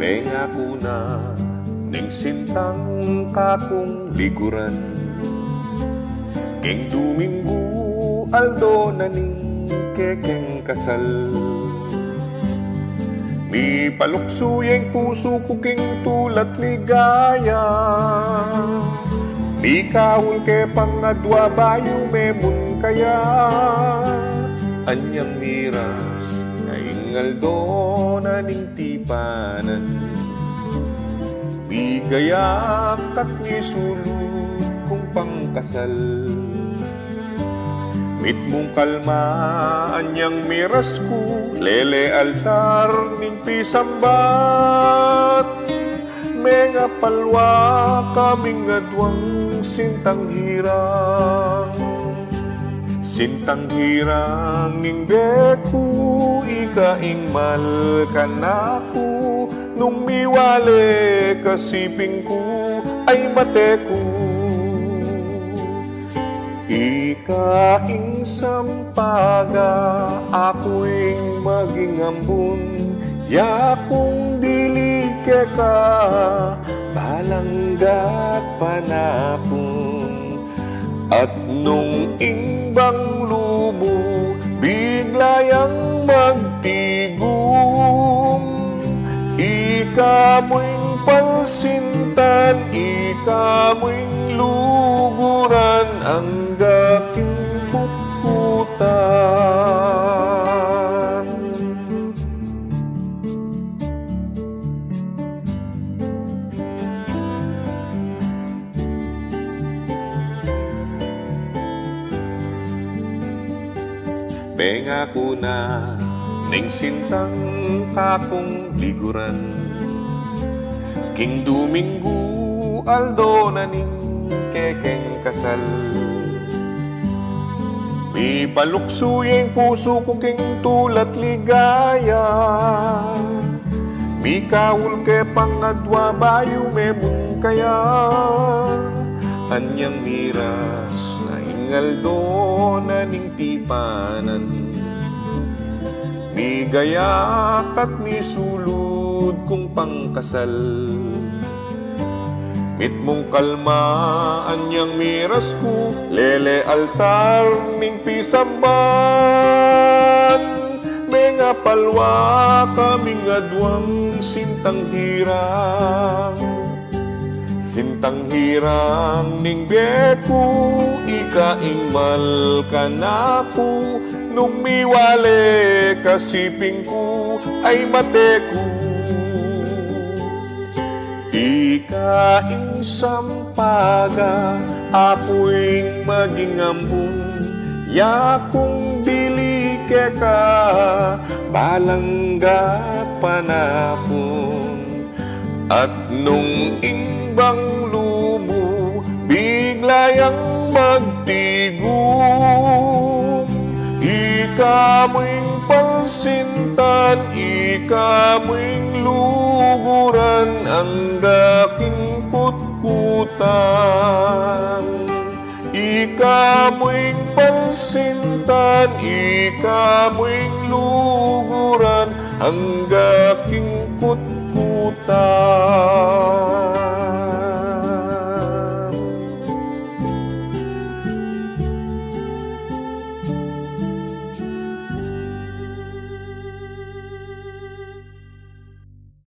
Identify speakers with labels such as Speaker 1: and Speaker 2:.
Speaker 1: Mengako na ning sintang kakong liguran, keng Domingo aldo na ning kekeng kasal. Mi paluksuyeng puso ko keng tulat ligaya, mi kaul ke pangadwa bayo memun kaya. Anyang miras na ingaldo na ning tipanan, mi gayak at mi sulod kong pangkasal. Mit mong kalma anyang miras ko, lele altar ning pisambat. Menga palwa kaming adwang sintang hirang, sintang hirang ning beku ikaing mal kanaku. Nung miwale kasiping ko ay mateku, ikaing sampaga ako'ing maging ambun. Yakong dili ka balanggat panapon. At nung ingbang lumo biglayang magtigum, ikamo'y palsintan, ikamo'y luguran ang daking kutkutan. Mengako na ning sintang kakong liguran, king Domingo aldo na ning kekeng kasal. Mi paluksuyeng puso ko king tulat ligaya, mi kaul ke pangadwa bayo memun kaya. Anyang miras na ingaldo na ning tipanan, mi gayak at mi sulod kong pangkasal. Mit mong kalma anyang miras ko, lele altar ning pisamban. Menga palwa kaming adwang sintang hirang, sintang hirang ning beku ikaing mal kanaku. Nung miwale kasiping ko ay mateku, ikaing sampaga ako'ing maging ambun. Yakong dili ka balanggat panapon. At nung ingbang lumo biglayang magtigum, ikamo'y palsintan, ikamo'y luguran ang daking kutkutan. Ikamo'y palsintan, ikamo'y luguran ang daking kutkutan.